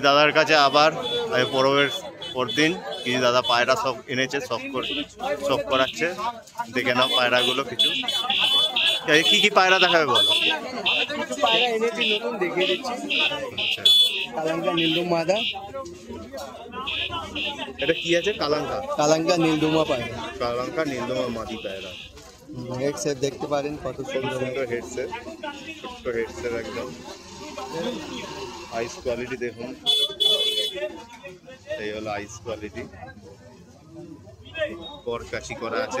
দাদার কাছে আবার পরদিন কিছু দাদা পায়রা সব এনেছে, সব করাচ্ছে। দেখে নাও পায়রাগুলো কিছু। কি কি পায়রা দেখাবে বলো? কিছু পায়রা এনেছি নতুন, দেখিয়ে দিচ্ছি। কালাঙ্কা নীলদুমা মাদা। এটা কি আছে? কালাঙ্কা। কালাঙ্কা নীলদুমা পায়রা। কালাঙ্কা নীলদুমা মাদি পায়রা। হেডসেট দেখতে পারেন কত সুন্দর হেডসেট, ছোট্ট হেডসেট একদম। আইস কোয়ালিটি দেখুন, এই হলো আইস কোয়ালিটি। পর কাশি করা আছে।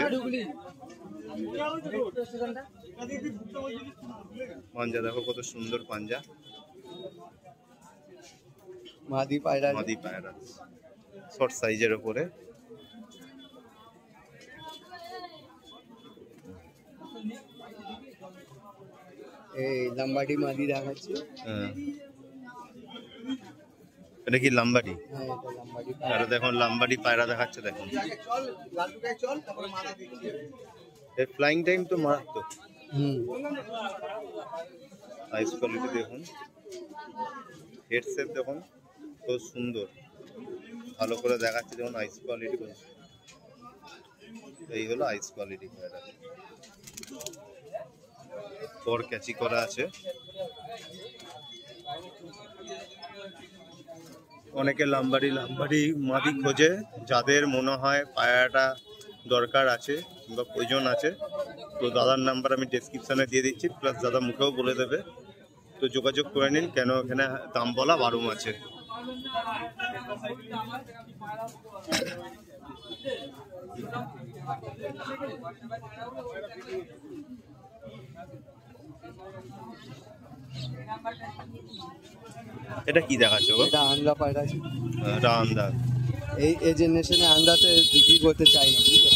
পাঞ্জা দেখো কত সুন্দর পাঞ্জা। মাদি পায়রা, মাদি পায়রা শর্ট সাইজের উপরে। এই লাম্বাডি মাদি দেখাচ্ছি। এটা কি লাম্বাডি? এটা দেখুন লাম্বাডি পায়রা দেখাচ্ছে। দেখুন এর ফ্লাইং টাইম তো মারাত্মক। আইস কোয়ালিটি দেখুন, হেডসেট দেখুন খুব সুন্দর, ভালো করে দেখাচ্ছে। দেখুন আইস কোয়ালিটি, এই হলো আইস কোয়ালিটি পায়রা। পর ক্যাচি করা আছে। অনেকে লাম্বাডি মাদি খোঁজে, যাদের মনে হয় পায়রাটা দরকার আছে কিংবা প্রয়োজন আছে, তো দাদার নাম্বার আমি ডেসক্রিপশানে দিয়ে দিচ্ছি, প্লাস দাদা মুখেও বলে দেবে। তো যোগাযোগ করে নিন, কেন এখানে দাম বলা বারুম আছে। এটা কি দেখাচ্ছে? এটা আন্ডা পায়রা। এটা আন্ডা। এই জেনারেশনে আন্ডাতে বিক্রি করতে চাই না, বুঝলে?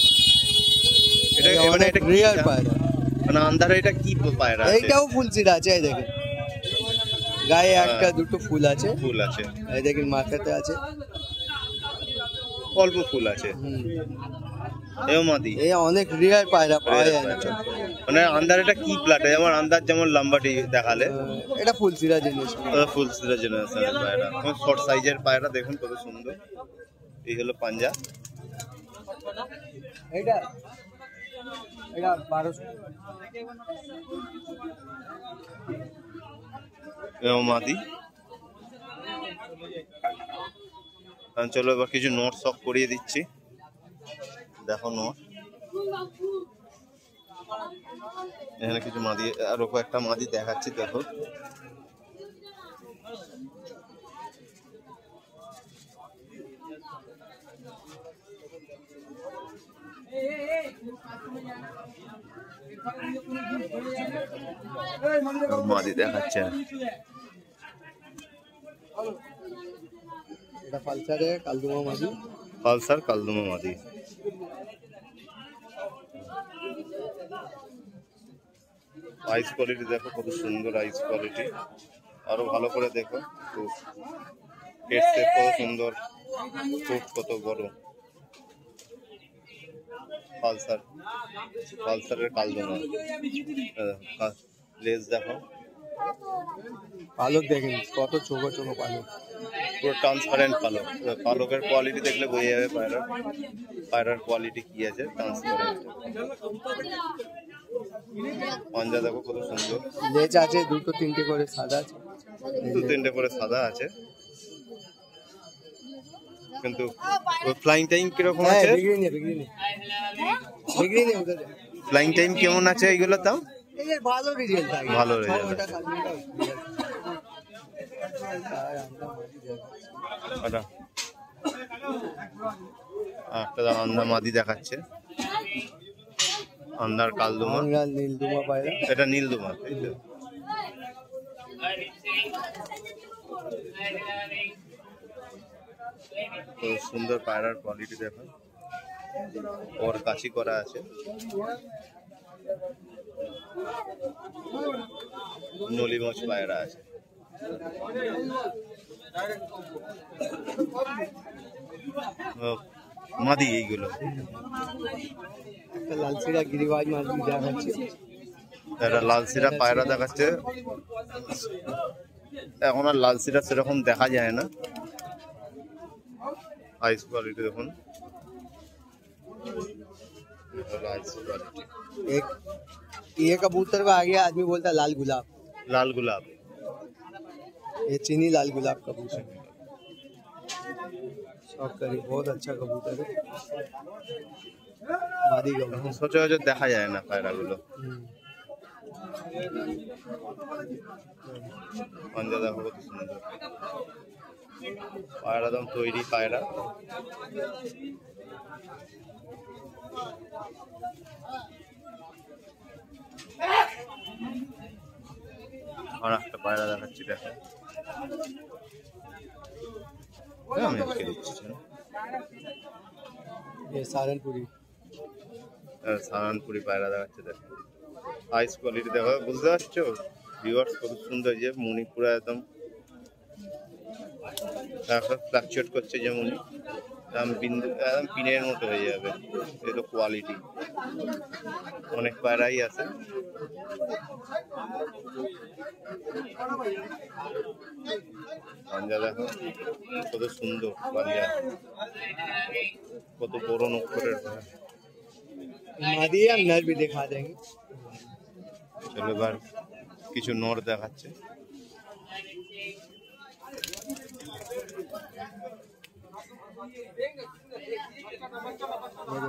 এটা মানে এটা রিয়ার পায়রা, মানে আন্ডারে এটা কি পায়রা? এইটাও ফুল সিট আছে। এই দেখেন গায়ে একটা দুটো ফুল আছে। এই দেখেন মাথাতে আছে, অল্প ফুল আছে। এই অনেক রিয়ার পায়রা পাওয়া যায় না। মানে আন্দার এটা কি প্লাট? যেমন আন্দার যেমন লাম্বাটি দেখালে, এটা ফুলসিরা জেনারেশন। ফুলসিরা জেনারেশনের পায়রা, শর্ট সাইজের পায়রা দেখুন কত সুন্দর। এই হলো পাঞ্জা। এটা 1200 মাদি। চলো এবার কিছু নোট সব করিয়ে দিচ্ছি। দেখো নোট, এখানে কিছু মাদি, আরো কয়েকটা মাদি দেখাচ্ছি। দেখো মাদি দেখাচ্ছে। এটা পালসারে কালদুমা মাদি। পালসার কালদুমা মাদি। আইস কোয়ালিটি দেখো কত সুন্দর আইস কোয়ালিটি। আরো ভালো করে দেখো, কত সুন্দর, কত বড়। পালসারের কালদুমা। লেজ দেখো, পালক দেখেন কত ছোট ছোট পালক, পুরো ট্রান্সপারেন্ট পালক। পালকের কোয়ালিটি দেখলে বোঝা যাবে পায়রার কোয়ালিটি কি আছে। ট্রান্সপারেন্ট পাঞ্জা দেখো কত সুন্দর। লেজ আছে দুটো তিনটে করে সাদা আছে, কিন্তু ফ্লাইং টাইম কিরকম আছে? ফ্লাইং টাইম কেমন আছে এইগুলো? তাও ভালো রেজাল্ট। একটা আন্ডা মাদি দেখাচ্ছে, আন্ডার কালদুমা। নীলদুমা পায়রা, এটা নীলদুমা, তাই তো? খুব সুন্দর পায়রার কোয়ালিটি দেখো, ওর কাশি করা আছে। নলি মাছ পায়রা আছে। মাদি এইগুলো। একটা লালসিরা গিরিবাজ মাদি দেখাচ্ছে। একটা লালসিরা পায়রা দেখাচ্ছে। এখন আর লাল সিরা সেরকম দেখা যায় না। আইস কোয়ালিটি দেখুন, आइस क्वालिटी। एक ये कबूतर को आ गया, आदमी बोलता है लाल गुलाब। लाल गुलाब, ये चीनी लाल गुलाब कबूतर शौक करी, बहुत अच्छा कबूतर है। मादी कबूतर সচরাচর দেখা যায় না পায়রাগুলো। পাঞ্জা দেখো কত সুন্দর, পায়রা একদম তৈরি পায়রা। আর একটা পায়রা দেখাচ্ছি, দেখো আমি আজকে দিচ্ছি। ये सहारनपुरी সাহারানপুরি পায়রা দেখাচ্ছে, দেখো আইস কোয়ালিটি দেখো, বুঝতে পারছো ভিউয়ার্স কত সুন্দর। যে মণিপুরা একদম ফ্লাকচুয়েট করছে, যে মণি একদম বিন্দু একদম পিনের মতো হয়ে যাবে। এগুলো কোয়ালিটি অনেক পায়রাই আছে। পাঞ্জা দেখো কত সুন্দর পাঞ্জা, কত বড় নক্ষরের পায়রা। मादी हम नर भी दिखा देंगे। চলো এবার কিছু নর দেখাচ্ছে।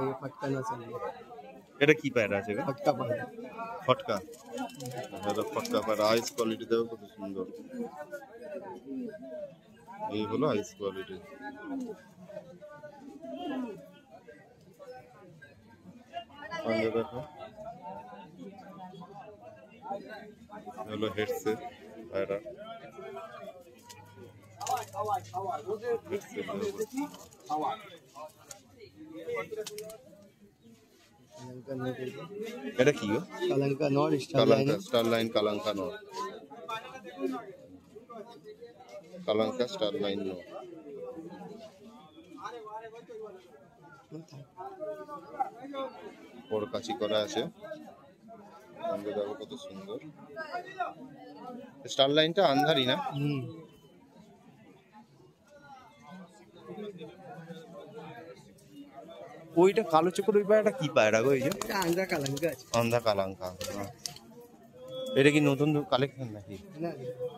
ये फटका नस्ल है। এটা কি পায়রা আছে গো? फटका पाया ফটকা, এটা ফটকা পায়রা। আইস কোয়ালিটি দেখো কত সুন্দর, এই হলো আইস কোয়ালিটি। পাঞ্জা দেখো, হলো হেডসেট পায়রা। হেডসেট এটা কি গো? कलंका नॉट কালাঙ্কা স্টার লাইন, কালাঙ্কা নর, কালাঙ্কা স্টার লাইন নর। বড় কাচি করা আছে, দেখো কত সুন্দর। স্টার লাইনটা আন্ধারি না? ওইটা কালো চোখের ওই পায়রাটা কি পায়রা গো? এই যে आंध्रा कलंका আন্ধা কালাঙ্কা। এটা কি নতুন কালেকশন নাকি ना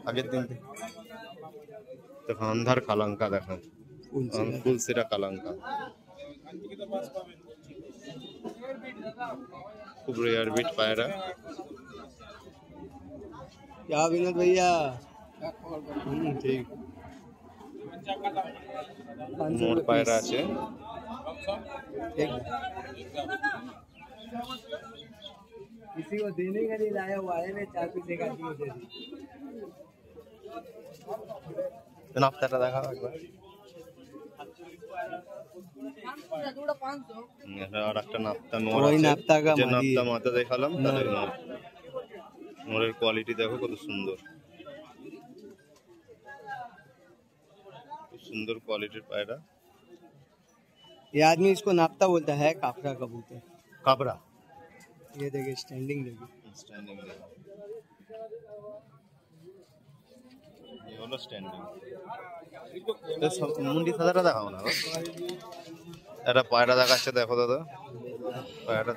আগের দিন থেকে? দেখো আন্ধার কালাঙ্কা, দেখো ফুলসেরা কালাঙ্কা, খুব রেয়ার বিট পায়রা। क्या विनोद भैया ठीक মোর পায়রা আছে। एक किसी को देने का नहीं लाया हुआ है, मैं 4 पीस का दिए दे दी। নাপতাটা দেখাও একবার। আর একটা নাপতা নর ওই আছে, নাপতা কা যে মাদি। নাপতা মাথা দেখালাম তাহলে নর। নরের কোয়ালিটি দেখো কত সুন্দর, খুব সুন্দর কোয়ালিটির পায়রা। ये आदमी इसको नापता बोलता है, काफरा कबूतर। কাবরা ये देखिए स्टैंडिंग देखिए, স্ট্যান্ডিং দেখো, এই হলো স্ট্যান্ডিং। মুন্ডি সাদাটা দেখাও না গো। একটা পায়রা দেখাচ্ছে, দেখো দাদা পায়রা।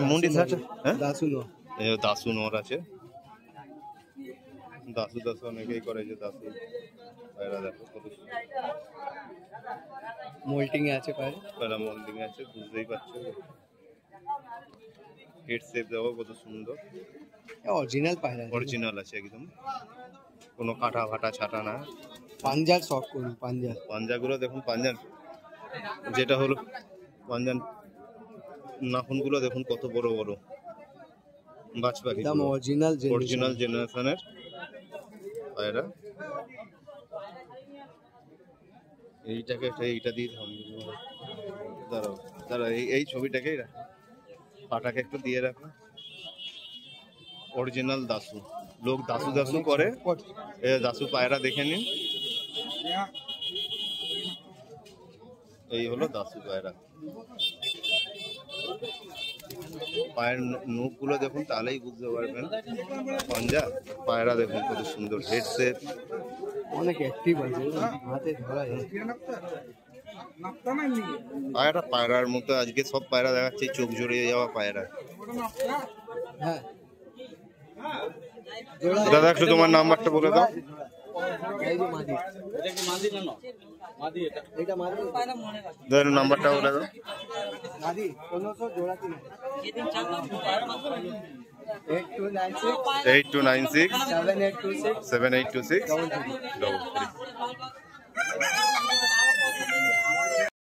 মুন্ডি সাদা, হ্যাঁ दासू नो এই দাসু নর আছে। দাসু দাসু অনেকেই করে, যে দাসু পায়রা দেখো কত मोल्टिंग আছে পারে। পায়রা মোল্ডিং আছে, বুঝতেই পারছো। হেড শেপ দেখো কত সুন্দর, অরিজিনাল পায়রা, অরিজিনাল আছে একদম, কোনো কাটা ফাটা ছাটা না। পাঞ্জার শখ করুন, পাঞ্জার পাঞ্জাগুলো দেখুন, পাঞ্জার যেটা হলো পাঞ্জার নাখুনগুলো দেখুন কত বড় বড়। গাছ পাখি একদম অরিজিনাল অরিজিনাল জেনারেশনের পায়রা। এইটাকে এইটা দিয়ে দাঁড়াও দাঁড়াও, এই ছবিটাকেই রাখ, পাটাকে একটু দিয়ে রাখো। অরিজিনাল দাসু, লোক দাসু দাসু করে, এ দাসু পায়রা দেখে নিন। এই হলো দাসু পায়রা। পায়ের নখগুলো দেখুন, তাহলেই বুঝতে পারবেন। পাঞ্জা পায়রা দেখুন কত সুন্দর, হেড শেপ, অনেক অ্যাক্টিভ আছে, হাতে ধরা যায়। পায়রা পায়রার মতো আজকে সব পায়রা দেখাচ্ছে চোখ জড়িয়ে যাওয়া পায়রা। হ্যাঁ দাদা একটু তোমার নাম্বারটা বলে দাও। এই যে মাদি, এটা মাদি, দাদা নাম্বারটা বলে দাও। মাদি 1500 জোড়া কিনে 8296 8296 7826 7826 33।